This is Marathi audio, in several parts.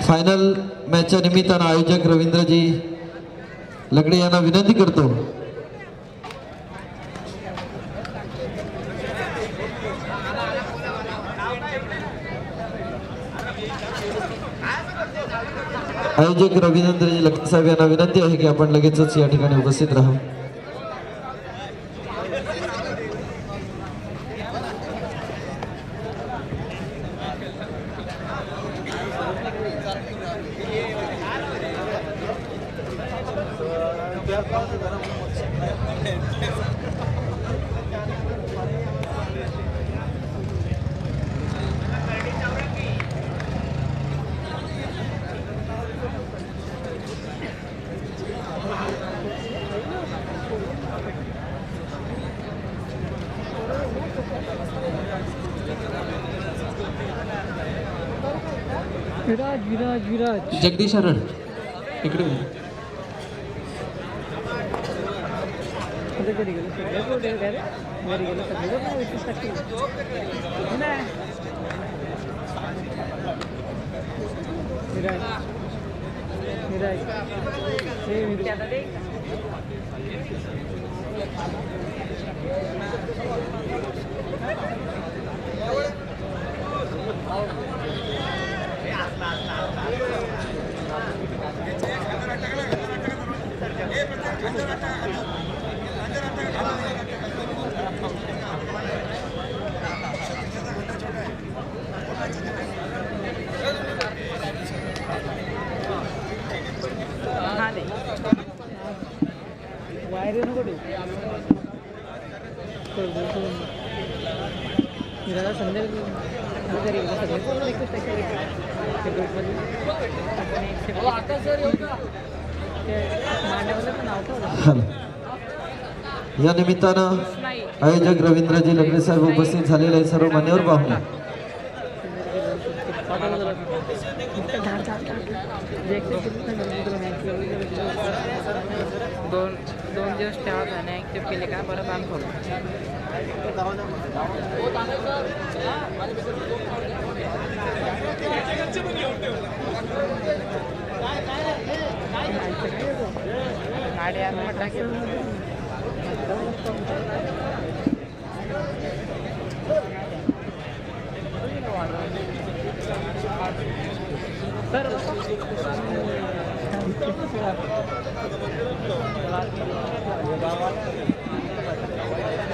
फायनल मॅचच्या निमित्तानं आयोजक रवींद्रजी लगडे यांना विनंती करतो आयोजक रवींद्रजी लगडे साहेब यांना विनंती आहे की आपण लगेचच या ठिकाणी उपस्थित राहा. विराज विराज विराज जगदीश हरण इकडे घरी गेलो विराज विराज वायर नको विराला संध्याकाळी घरी या निमित्तानं आयोजक रवींद्रजी लगडे साहेब उपस्थित झालेले आहे. सर्व मान्यवर पाहुणे दोन दिवस ठेवत आणि ऍक्टिव्ह केले का बरं काम करू. गाडी आत टाकेल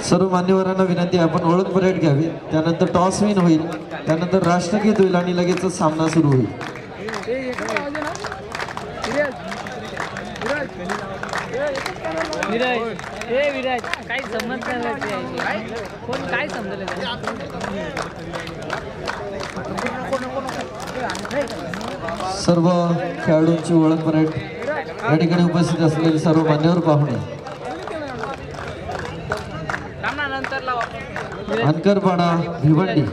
सर्व मान्यवरांना विनंती आहे आपण ओळख परेड घ्यावी. त्यानंतर टॉस विन होईल, त्यानंतर राष्ट्रगीत होईल आणि लगेचच सामना सुरू होईल. विराज काही समजत नाही कोण काय समजलं सर्व खेळाडूंची ओळख परेड या ठिकाणी उपस्थित असलेले सर्व मान्यवर पाहुणे अनकरपाडा भिवंडी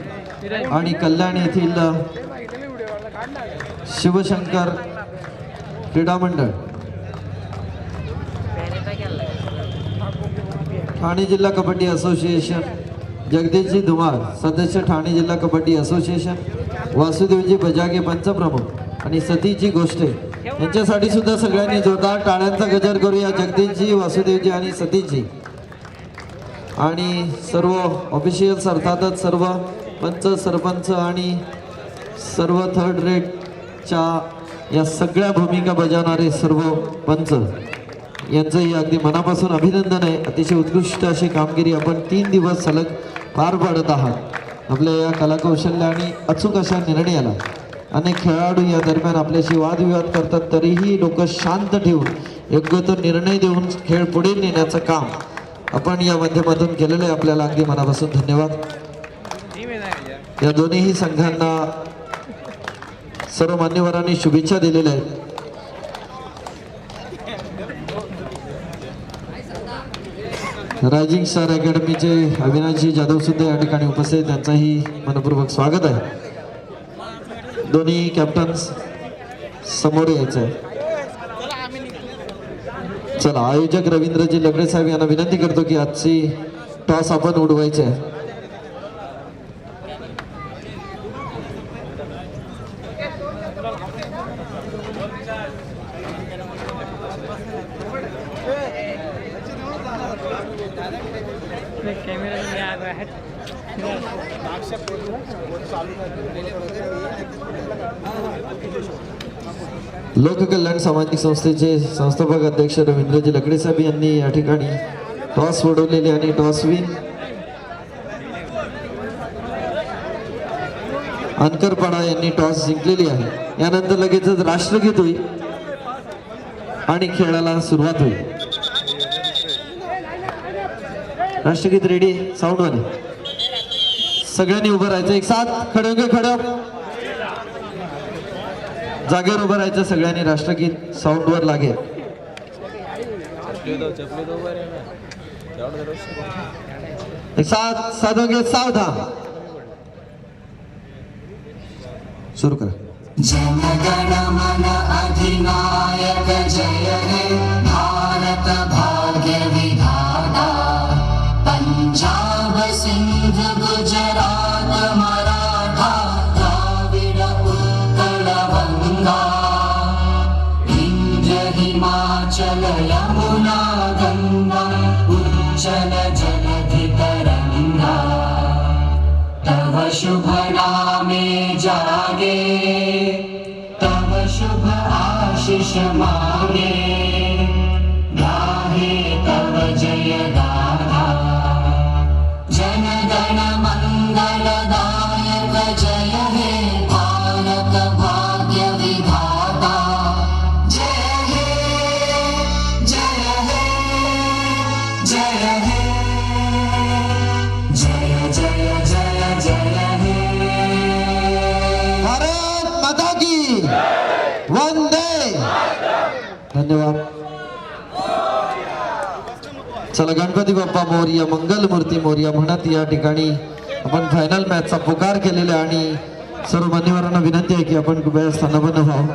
आणि कल्याण येथील शिवशंकर क्रीडा मंडळ, ठाणे जिल्हा कबड्डी असोसिएशन, जगदीशजी धुमाळ सदस्य ठाणे जिल्हा कबड्डी असोसिएशन, वासुदेवजी बजागे पंचप्रमुख आणि सतीशजी गोष्टे यांच्यासाठी सुद्धा सगळ्यांनी जोरदार टाळ्यांचा गजर करूया. जगदीशजी, वासुदेवजी आणि सतीशजी आणि सर्व ऑफिशियल्स अर्थातच सर्व पंच, सरपंच आणि सर्व थर्ड रेटच्या या सगळ्या भूमिका बजावणारे सर्व पंच यांचंही अगदी मनापासून अभिनंदन आहे. अतिशय उत्कृष्ट अशी कामगिरी आपण 3 दिवस सलग पार पाडत आहात. आपल्या या कलाकौशल्य आणि अचूक अशा निर्णयाला अनेक खेळाडू या दरम्यान आपल्याशी वादविवाद करतात, तरीही लोक शांत ठेवून योग्य तो निर्णय देऊन खेळ पुढे नेण्याचं काम आपण या माध्यमातून केलेलं आहे. आपल्याला अगदी मनापासून धन्यवाद. या दोन्हीही संघांना सर्व मान्यवरांनी शुभेच्छा दिलेल्या आहेत. रायझिंग स्टार अकॅडमीचे अविनाशजी जाधव सुद्धा या ठिकाणी उपस्थित, त्यांचाही मनपूर्वक स्वागत आहे. दोन्ही कॅप्टन्स समोर यायचं आहे. चला, आयोजक रवींद्रजी लगडे साहेब यांना विनंती करतो की आजची टॉस आपण उडवायची आहे. कॅमेरा में आ गया है लोककल्याण सामाजिक संस्थेचे संस्थापक अध्यक्ष रवींद्रजी लकडे साहेब यांनी या ठिकाणी टॉस सोडवलेले आणि टॉस विन अंकरपाडा यांनी टॉस जिंकलेली आहे. यानंतर लगेचच राष्ट्रगीत होईल आणि खेळाला सुरुवात होईल. राष्ट्रगीत रेडी, साऊंड वाले सगळ्यांनी उभं राहायचं. एक साथ खडे जागेवर उभं राहायचं सगळ्यांनी. राष्ट्रगीत साऊंड वर लागेल. एक साथ साधोगे सावधान सुरू करा. जनगण मन अधिनायक जय हे भारत भाग्य विधाता पंजाब सिंध गुजरात मराठा द्राविड उत्कल गंगा विंध्य हिमाचल यमुना गंगा उज्जल जलधि तरंगा तव शुभ नामे जागे तव शुभ आशीष मागे गाहे तव जय गाथा जन गण मंगलदायक जय हे भारत भाग्य विधाता जय हे जय हे जय हे जय जय जय जय हे भारत माता की वंदे. धन्यवाद. चला गणपती बाप्पा मोरया, मंगल मूर्ती मोरया म्हणत या ठिकाणी आपण फायनल मॅचचा पुकार केलेला आहे आणि सर्व मान्यवरांना विनंती आहे की आपण कृपया स्थानापन्न व्हावं.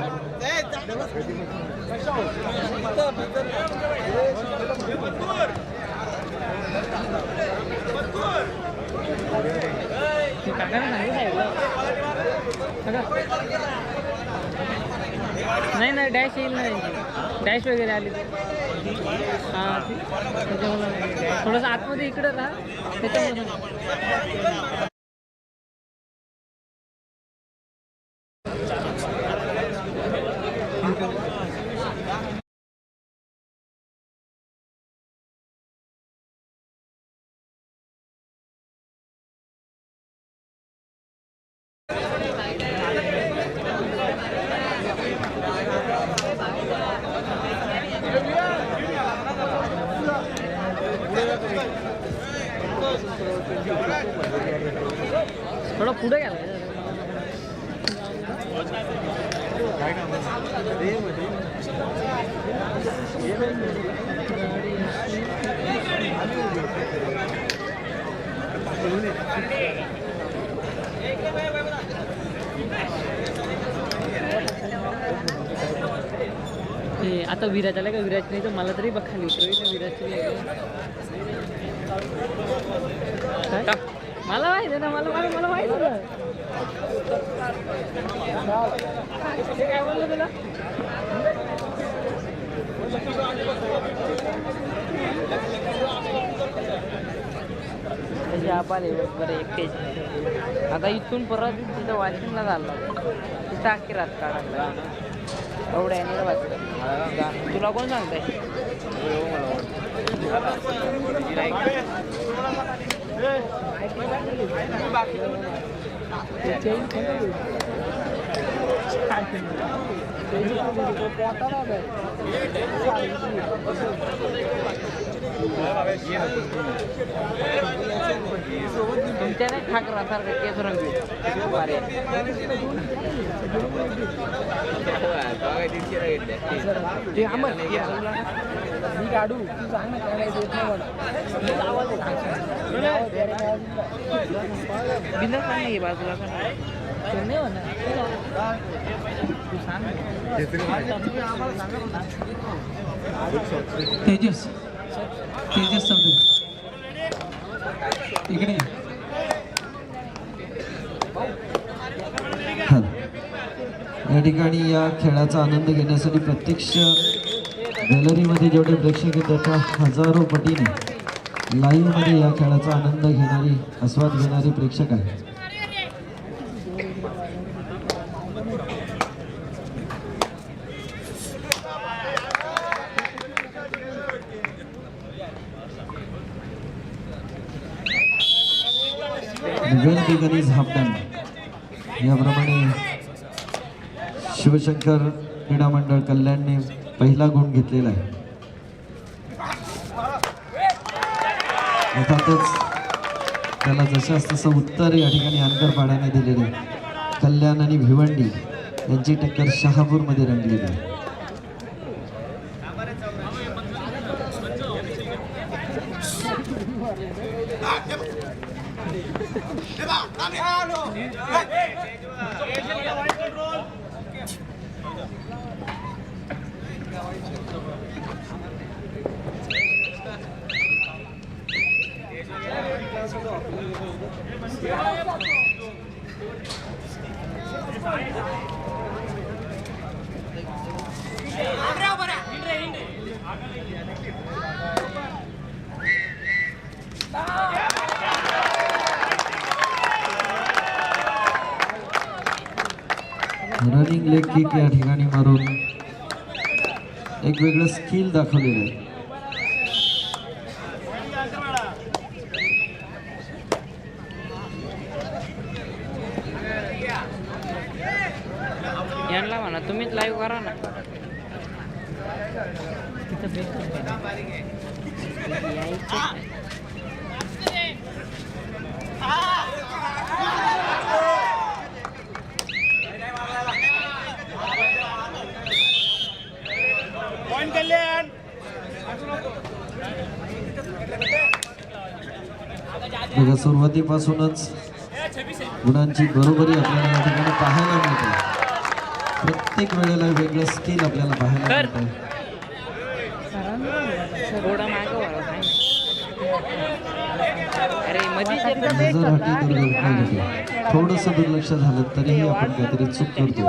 नाही नाही डॅश येईल ना डॅश वगैरे आली हां त्याच्यामुळे थोडंसं आतमध्ये इकडं राहा त्याच्यामुळे. थोडं पुढे गेला आता विराज आला का विराज नाही तर मला तरी बघायला विराजची काय मला माहिती आहे ना मला माहिती आहे काय बोललो तुला आले बरं एकटेच आता इथून परत तिथं वाशिमला झाला तिथं अख्खी रात काढायला एवढ्या याने वाचतं तुला कोण सांगताय तुमच्या नाही ठाकरासारखं केस रंग ते आम्हाला मी काढू तू सांग ना काय देत नाही नाही बाजूला नाही होणार तू सांग तेजस तेजस चौधरी इकडे या ठिकाणी या खेळाचा आनंद घेण्यासाठी प्रत्यक्ष गॅलरीमध्ये जेवढे प्रेक्षक आहेत त्याच्या हजारो पटीने लाईव्हमध्ये या खेळाचा आनंद घेणारी आस्वाद घेणारे प्रेक्षक आहेत. Well begun is half done. याप्रमाणे शिवशंकर क्रीडा मंडळ कल्याणने पहिला गुण घेतलेला आहे. अर्थातच त्याला जशास तसं उत्तर या ठिकाणी अंतरपाड्याने दिलेले. कल्याण आणि भिवंडी यांची टक्कर शहापूरमध्ये रंगलेली आहे. रनिंग लेग किक या ठिकाणी मारून एक वेगळं स्किल दाखवलेलं आहे. यांना म्हणा तुम्हीच लाईव्ह करा ना. बघा सुरुवातीपासूनच गुणांची बरोबरी आपल्याला या ठिकाणी पाहायला मिळते. प्रत्येक वेळेला वेगळं स्किल आपल्याला पाहायला मिळतं. थोडा मागं वळा, सांग. अरे मधीच येतं ते. नजर हटी दुर्घटना घडली. थोडंसं दुर्लक्ष झालं तरीही आपण काहीतरी चूक करतो.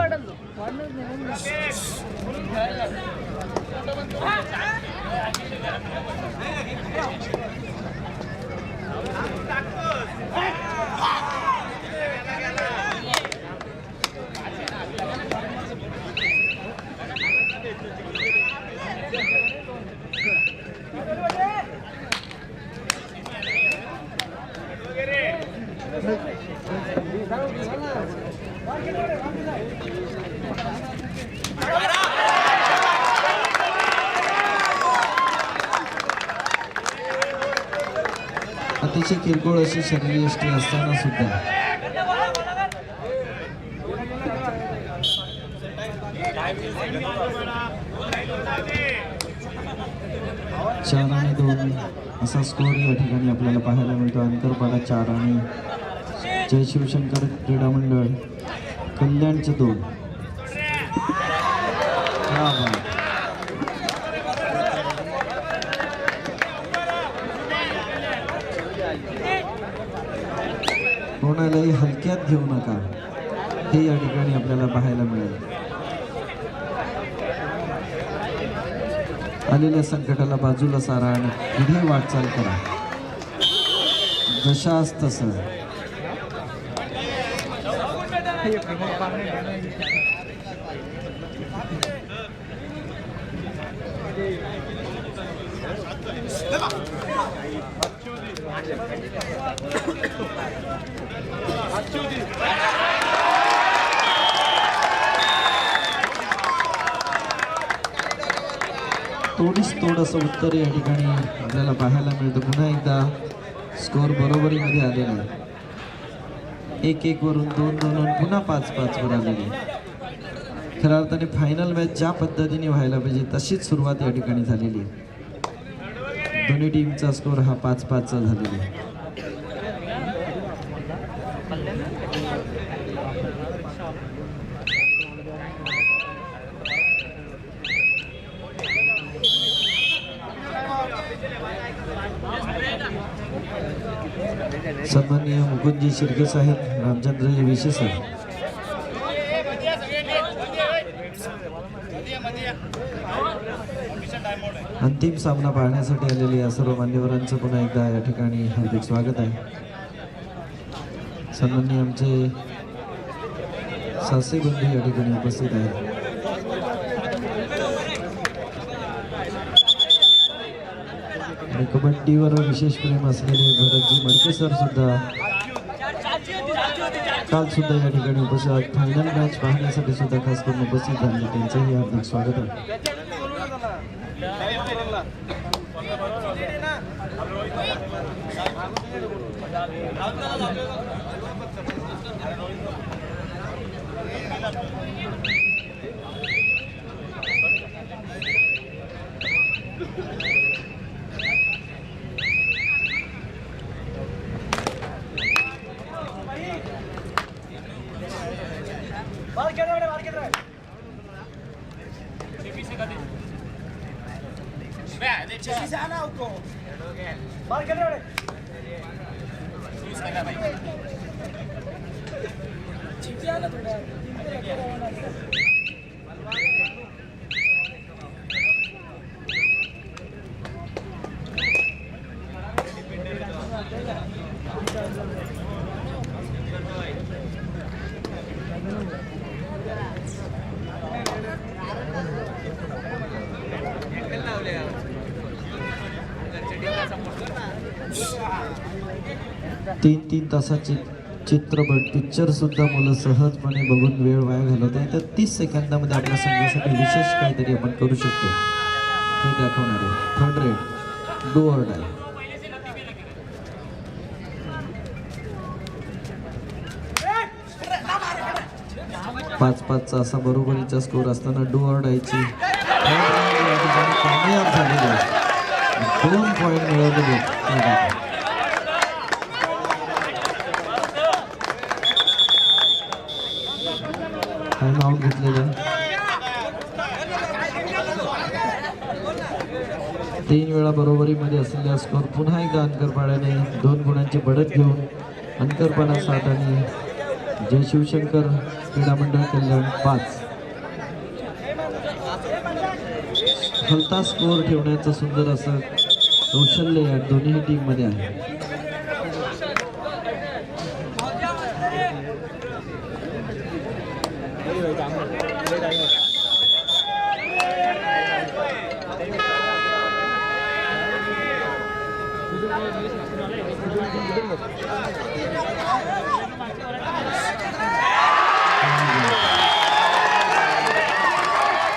अतिशय किरकोळ अशी शरीरयष्टी असताना सुद्धा चार आणि 2 असा स्कोर या ठिकाणी आपल्याला पाहायला मिळतो. अंतरपाडा 4 आणि जय शिवशंकर क्रीडा मंडळ कल्याणचे 2. कोणालाही हलक्यात घेऊ नका हे या ठिकाणी आपल्याला पाहायला मिळेल. आलेल्या संकटाला बाजूला सारा आणि पुढे वाटचाल करा. जशास तसं तोड असं उत्तर या ठिकाणी आपल्याला पाहायला मिळतं. पुन्हा एकदा स्कोर बरोबरीमध्ये आलेला आहे. 1-1 वरून 2-2 वरून पुन्हा 5-5 वर आलेली. खऱ्या अर्थाने फायनल मॅच ज्या पद्धतीने व्हायला पाहिजे तशीच सुरुवात या ठिकाणी झालेली आहे. दोन्ही टीमचा स्कोर हा 5-5 झालेला आहे. सन्माननीय मुकुंदजी शिर्के साहेब, रामचंद्रजी विशे सर अंतिम सामना पाहण्यासाठी आलेले या सर्व मान्यवरांचं पुन्हा एकदा या ठिकाणी हार्दिक स्वागत आहे. सन्माननीय आमचे सासे बंधू या ठिकाणी उपस्थित आहेत. आणि कबड्डीवर विशेष प्रेम असलेले भरतजी मडके सर सुद्धा काल सुद्धा या ठिकाणी उपस्थित, फायनल मॅच पाहण्यासाठी सुद्धा खास करून उपस्थित झाले. त्यांचंही हार्दिक स्वागत आहे. तीन तासाचे चित्रपट पिक्चर सुद्धा मुलं सहजपणे बघून वेळ वाया घालवत आहे. तर 30 सेकंदामध्ये आपल्या संघासाठी विशेष काहीतरी आपण करू शकतो हे दाखवणार आहे. Third raid do or die. 5-5चा असा बरोबरीचा स्कोर असताना डू ऑर डायची कामयाब झालेली आहे. 2 पॉईंट मिळवलेले. टाइम आउट घेतलेलं. 3 वेळा बरोबरीमध्ये असलेला स्कोर पुन्हा एकदा अंकरपाड्याने 2 गुणांची बढ़त घेऊन अंकरपाडा 7 आणि जय शिवशंकर क्रीडा मंडळ कल्याण 5. हलता स्कोर ठेवण्याचं सुंदर असं कौशल्य या दोन्ही टीममध्ये आहे.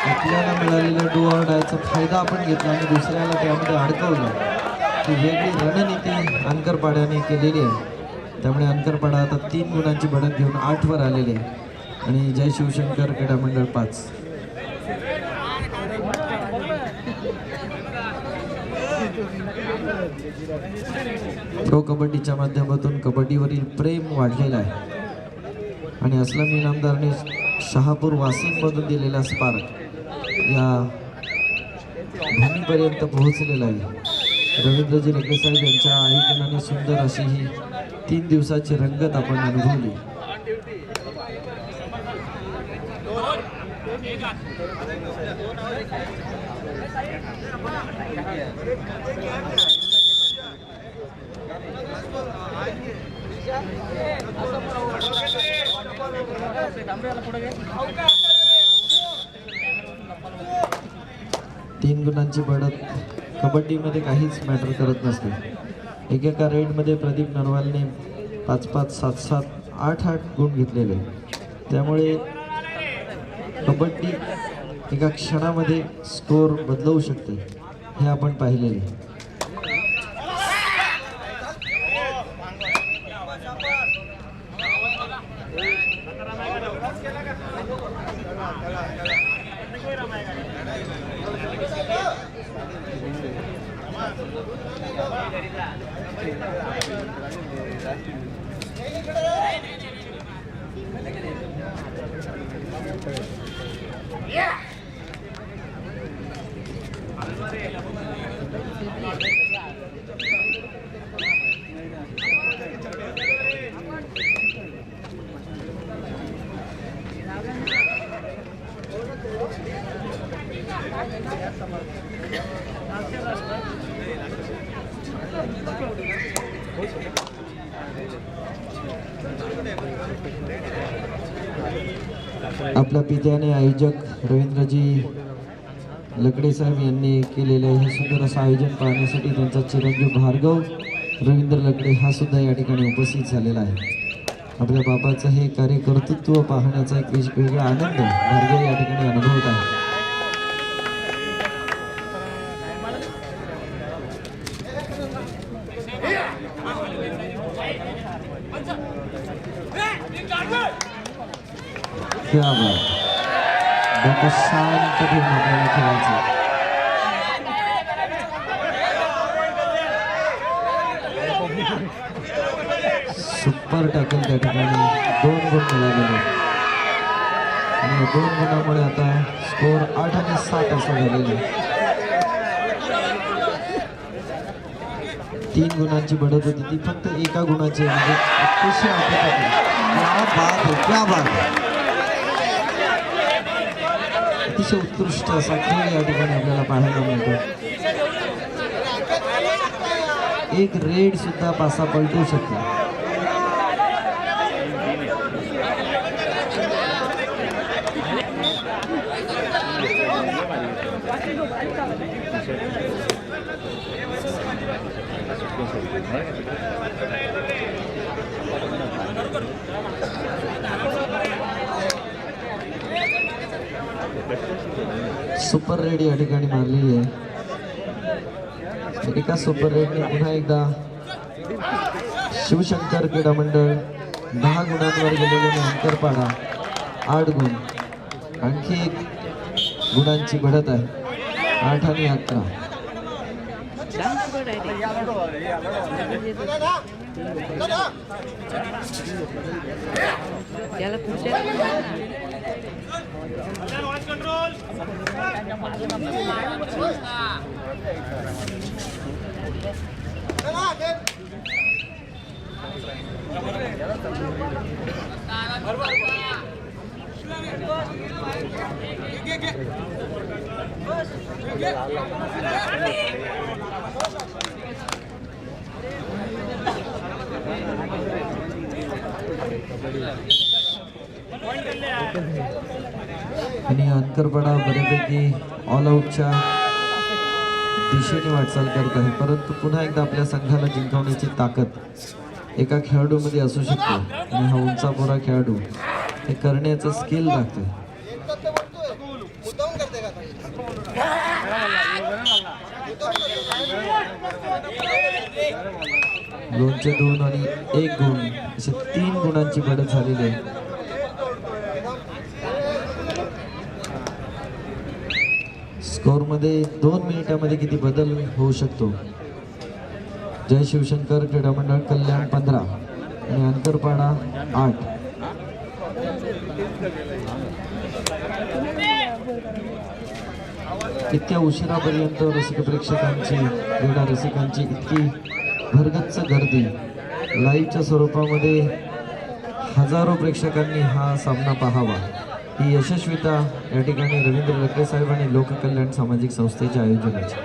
आपल्याला मिळालेल्या डू ऑर डायचा फायदा आपण घेतला आणि दुसऱ्याला त्यामध्ये अडकवलं. ही वेगळी रणनीती अंकरपाड्याने केलेली आहे. त्यामुळे अंकरपाडा आता 3 गुणांची बढ़त घेऊन 8 वर आलेले आहे आणि जय शिवशंकर क्रीडा मंडळ 5. प्रो कबड्डीच्या माध्यमातून कबड्डीवरील प्रेम वाढलेलं आहे आणि अस्लम इनामदारने शहापूर वासिममधून दिलेला स्पार्क या भूमीपर्यंत पोहोचलेला आहे. रवींद्रजी लेके साहेब यांच्या आयोजनाने सुंदर अशी ही 3 दिवसाची रंगत आपण अनुभवली. तीन गुणांची बढ़त कबड्डीमध्ये काहीच मॅटर करत नसते. एकेका रेडमध्ये प्रदीप नरवालने 5-5, 7-7, 8-8 गुण घेतलेले. त्यामुळे कबड्डी एका क्षणामध्ये स्कोर बदलवू शकते हे आपण पाहिलेले. आपल्या पित्याने आयोजक रवींद्रजी लकडे साहेब यांनी केलेले हे सुंदर असं आयोजन पाहण्यासाठी त्यांचा चिरंजीव भार्गव रवींद्र लकडे हा सुद्धा या ठिकाणी उपस्थित झालेला आहे. आपल्या बाबाचं हे कार्य कर्तृत्व पाहण्याचा एक वेगळा आनंद भार्गव या ठिकाणी अनुभवत आहे. क्या बात, डोकं शांत ठेवून आपल्याला खेळायचं. सुपर टॅकल त्या ठिकाणी 2 गुण मिळालेले आणि 2 गुणामुळे आता स्कोर 8 आणि 7 असा झालेला आहे. 3 गुणांची बढ़त होती ती फक्त 1 गुणाची म्हणजे अतिशय क्या बात आहे. अतिशय उत्कृष्ट असा खेळ या ठिकाणी आपल्याला पाहायला मिळतो. एक रेड सुद्धा पासा पलटू शकतो. सुपर रेड या ठिकाणी मारलेली आहे. एका सुपर रेडने पुन्हा एकदा शिवशंकर क्रीडा मंडळ 10 गुणांवर गेलेले अंतरपाडा 8 गुण, आणखी 1 गुणांची बढ़त आहे 8 आणि 11. त्याला पुढच्या आणि अंतरपडा बऱ्यापैकी ऑल आउटच्या दिशेने वाटचाल करत आहे, परंतु पुन्हा एकदा आपल्या संघाला जिंकवण्याची ताकद एका खेळाडूमध्ये असू शकते आणि हा उंचापुरा खेळाडू हे करण्याचं स्किल लागतं. दोनचे 2 आणि 1 गुण असे 3 गुणांची बढ़त झालेली आहे. स्कोर मध्ये 2 मिनिटांमध्ये किती बदल होऊ शकतो. जय शिवशंकर क्रीडा मंडळ कल्याण 15 आणि अंतरपाडा 8. इतक्या उशिरापर्यंत रसिक प्रेक्षकांची क्रीडा रसिकांची इतकी भरगच्च गर्दी लाईव्हच्या स्वरूपामध्ये हजारो प्रेक्षकांनी हा सामना पाहावा ही यशस्वीता या ठिकाणी रवींद्र लकडे साहेब आणि लोककल्याण सामाजिक संस्थेच्या आयोजनाची.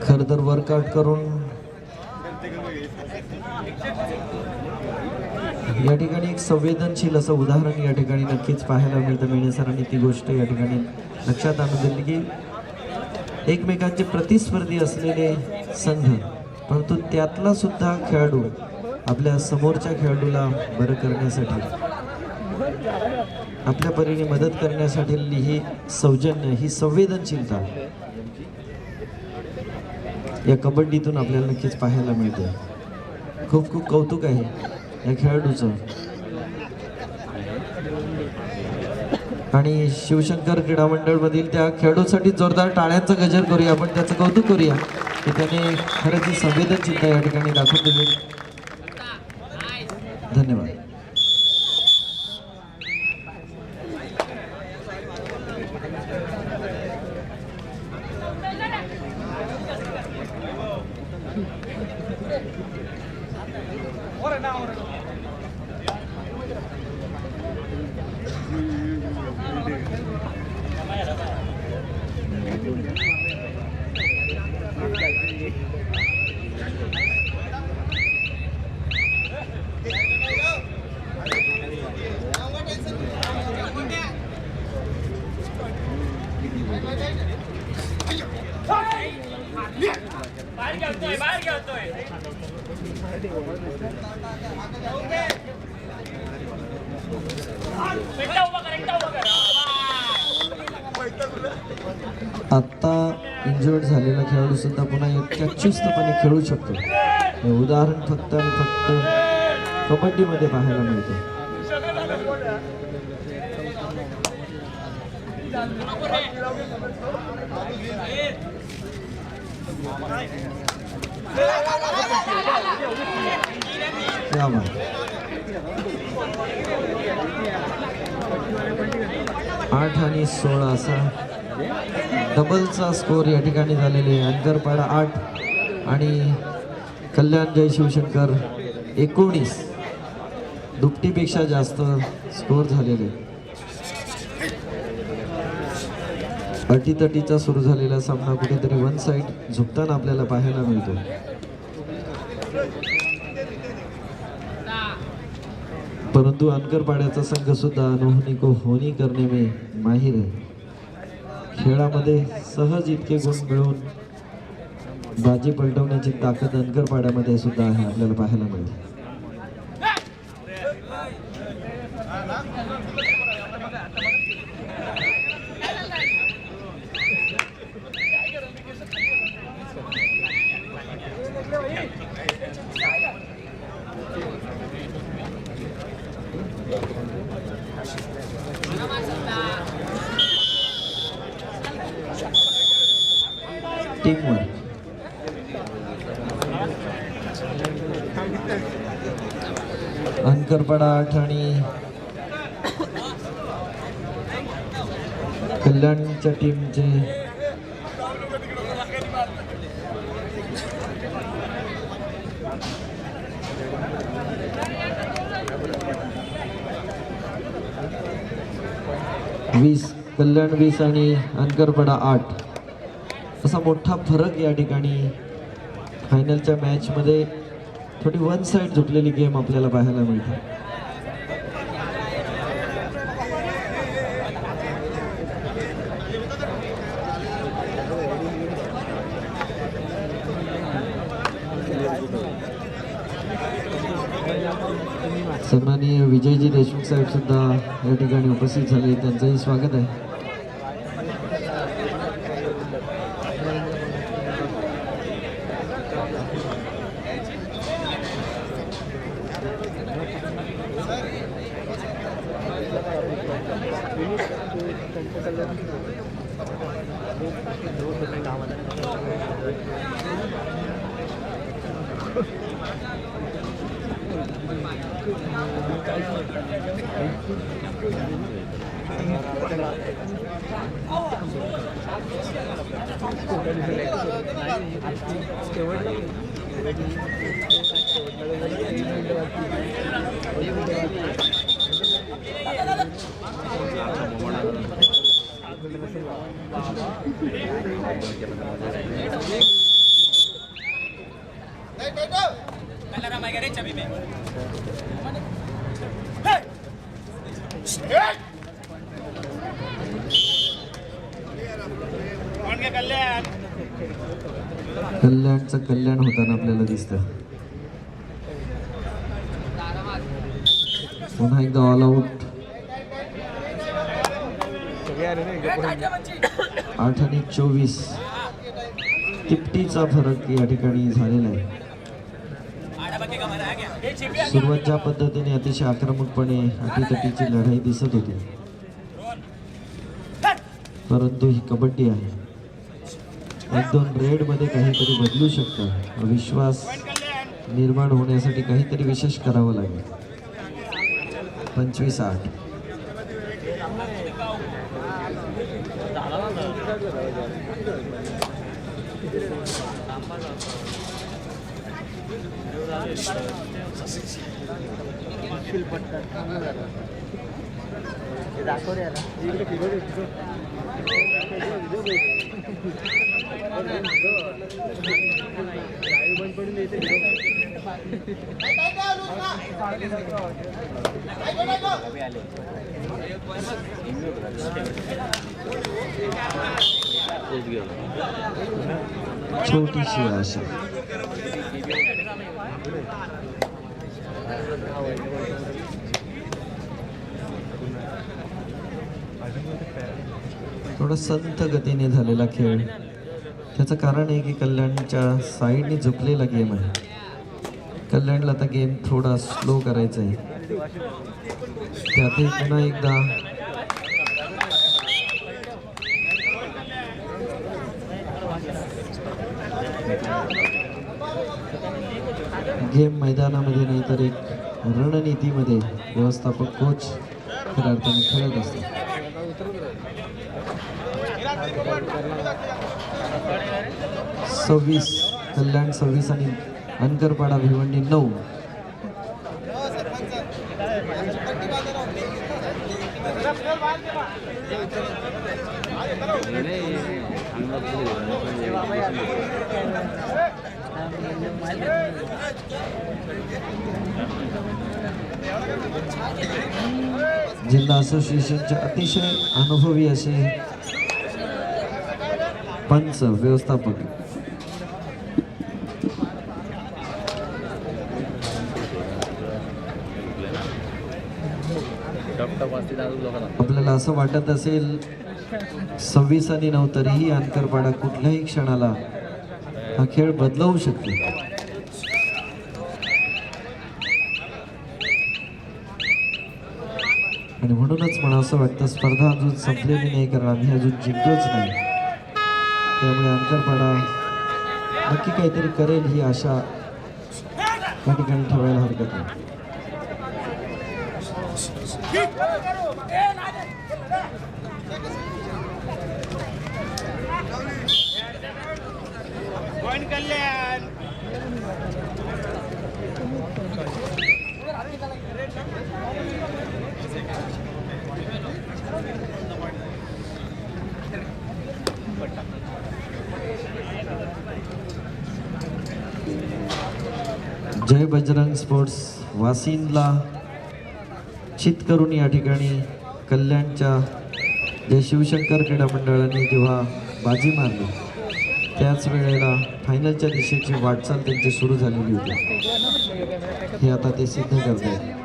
खरं तर वर्कआउट करून या ठिकाणी एक संवेदनशील असं उदाहरण या ठिकाणी नक्कीच पाहायला मिळतं. मेणे सरांनी ती गोष्ट या ठिकाणी लक्षात आणून दिली की एकमेकांचे प्रतिस्पर्धी असलेले संघ, परंतु त्यातला सुद्धा खेळाडू आपल्या समोरच्या खेळाडूला बरं करण्यासाठी आपल्या परीने मदत करण्यासाठी ही सौजन्य, ही संवेदनशीलता या कबड्डीतून आपल्याला नक्कीच पाहायला मिळते. खूप खूप कौतुक आहे या खेळाडूचं. आणि शिवशंकर क्रीडा मंडळमधील त्या खेळाडूसाठी जोरदार टाळ्यांचा गजर करूया, आपण त्याचं कौतुक करूया की त्याने खरंच ही संवेदनशीलता या ठिकाणी दाखवून दिली. धन्यवाद. आता इंजुर्ड झालेला खेळाडू सुद्धा पुन्हा इतक्या चुस्तपणे खेळू शकतो. हे उदाहरण फक्त आणि फक्त कबड्डीमध्ये पाहायला मिळते. क्या बात. 8 आणि 16 असा डबलचा स्कोर या ठिकाणी झालेले. अंकरपाडा 8 आणि कल्याण जय शिवशंकर 19. दुपटीपेक्षा जास्त स्कोर झालेले. अटीतटीचा सुरू झालेला सामना कुठेतरी वन साइड झुकताना आपल्याला पाहायला मिळतो. परंतु अंकरपाड्याचा संघ सुद्धा अनहोनी को होनी करने में माहिर आहे. खेळामध्ये सहज इतके गुण मिळवून बाजी पलटवण्याची ताकद अंकरपाड्यामध्ये सुद्धा आहे, आपल्याला पाहायला मिळते. टीमवर्क. अंकरपाडा 8 आणि कल्याणच्या टीमचे कल्याण 20 आणि अंकरपाडा 8 असा मोठा फरक या ठिकाणी फायनलच्या मॅचमध्ये थोडी वन साइड झुकलेली गेम आपल्याला पाहायला मिळते. सन्माननीय विजयजी देशमुख साहेब सुद्धा या ठिकाणी उपस्थित झाले, त्यांचंही स्वागत आहे. कल्याणचं कल्याण होताना आपल्याला दिसतं. पुन्हा एकदा ऑल आउट 8 आणि 24 तिपटीचा फरक या ठिकाणी झालेला आहे. सुरुवात ज्या पद्धतीने अतिशय आक्रमकपणे अटीतटीची लढाई दिसत होती, परंतु ही कबड्डी आहे. 1-2 रेडमध्ये काहीतरी बदलू शकतं. विश्वास निर्माण होण्यासाठी काहीतरी विशेष करावं लागेल. 25-8. छोटीशी आशा. थोडा संथ गतीने झालेला खेळ. त्याचं कारण आहे की कल्याणच्या साईडने झुकलेला गेम आहे. कल्याणला आता गेम थोडा स्लो करायचा आहे. त्यातही पुन्हा एकदा गेम मैदानामध्ये नाही तर एक रणनीतीमध्ये व्यवस्थापक कोच खऱ्या अर्थाने खेळत असतात. 26 कल्याण 26 आणि अनकरपाडा भिवंडी 9. जिल्हा असोसिएशनचे अतिशय अनुभवी असे पंच व्यवस्थापक आपल्याला असं वाटत असेल 26 आणि 9 तरीही अनकरपाडा कुठल्याही क्षणाला हा खेळ बदलवू शकते. आणि म्हणूनच मला असं वाटतं स्पर्धा अजून संपलेली नाही, कारण आम्ही अजून जिंकलोच नाही. त्यामुळे अनकरपाडा नक्की काहीतरी करेल ही आशा या ठिकाणी ठेवायला हरकत नाही. जय बजरंग स्पोर्ट्स वासिनला चित करून या ठिकाणी कल्याणच्या जय शिवशंकर क्रीडा मंडळाने जेव्हा बाजी मारली त्याच वेळेला फायनलच्या दिशेची वाटचाल त्यांची सुरू झालेली होती. हे आता ते सिद्ध करत आहेत.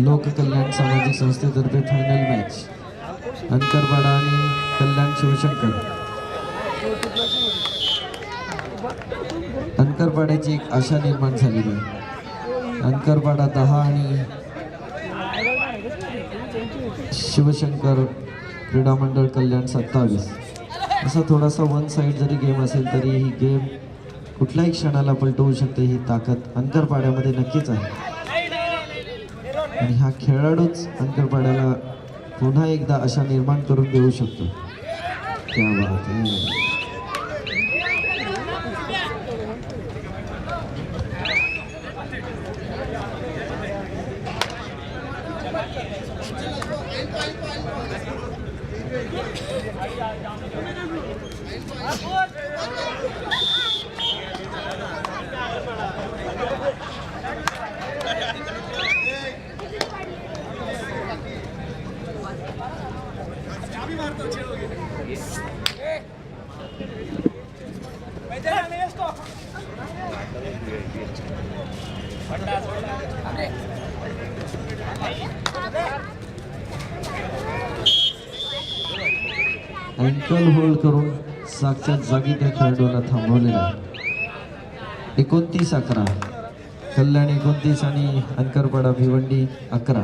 लोक कल्याण सामाजिक संस्थेतर्फे फायनल मॅच अनकरपाडा आणि कल्याण शिवशंकर. अनकरपाड्याची एक आशा निर्माण झालेली आहे. अनकरपाडा 10 आणि शिवशंकर क्रीडा मंडळ कल्याण 27. असा थोडासा वन साईड जरी गेम असेल तरी ही गेम कुठल्याही क्षणाला पलटवू शकते ही ताकद अंकरपाड्यामध्ये नक्कीच आहे. आणि हा खेळाडूच अंकरपाड्याला पुन्हा एकदा आशा निर्माण करून देऊ शकतो. क्या बात आहे. अँकल होल्ड करून साक्षात जागी त्या खेळाडूला थांबवलेला आहे. 29-11 कल्याण 29 आणि Ankarpada Bhiwandi 11.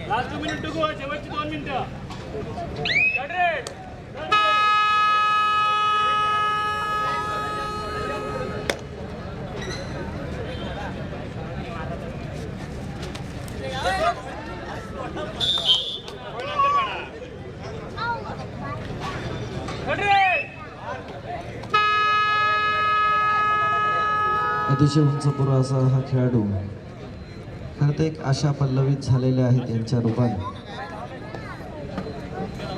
Last 2 minute to go. शेवटची 2 मिनिटं. अतिशय उंचपुरा असा हा खेळाडू खरं तर एक आशा पल्लवित झालेल्या आहेत यांच्या रूपाने.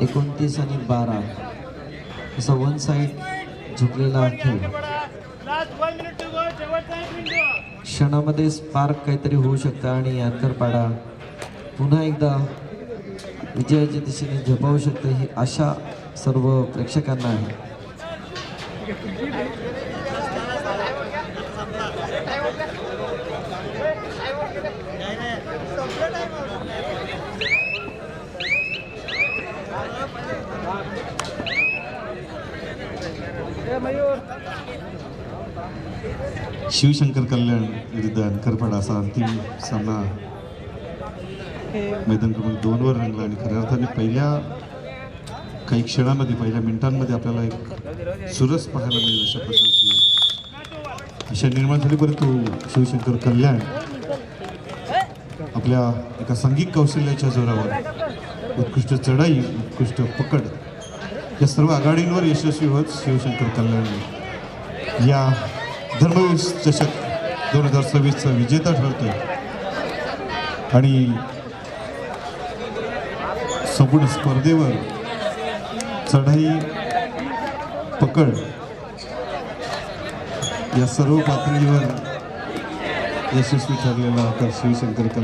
29 आणि 12 असा वन साईड झुकलेला खेळ. Last 1 minute to go. शेवटचा 1 मिनिट. क्षणामध्ये स्पार्क काहीतरी होऊ शकतं आणि अंकरपाडा पुन्हा एकदा विजयाच्या दिशेने झेपावू शकते ही आशा सर्व प्रेक्षकांना आहे. शिवशंकर कल्याण विरुद्ध अंकरपाडा असा अंतिम सामना मैदान क्रमांक 2 वर रंगला. आणि खऱ्या अर्थाने पहिल्या काही क्षणामध्ये पहिल्या मिनिटांमध्ये आपल्याला एक सुरस पाहायला मिळेल अशा प्रकारची अशा निर्माण झाली. परंतु शिवशंकर कल्याण आपल्या एका सांघिक कौशल्याच्या जोरावर उत्कृष्ट चढाई उत्कृष्ट पकड या सर्व आघाडींवर यशस्वी होत शिवशंकर कल्याण या धर्मवीर चषक 2026चा विजेता ठरतोय. आणि संपूर्ण स्पर्धेवर चढाई पकड या सर्व पातळीवर यशस्वी ठरलेला तर शिवशंकर कल्याण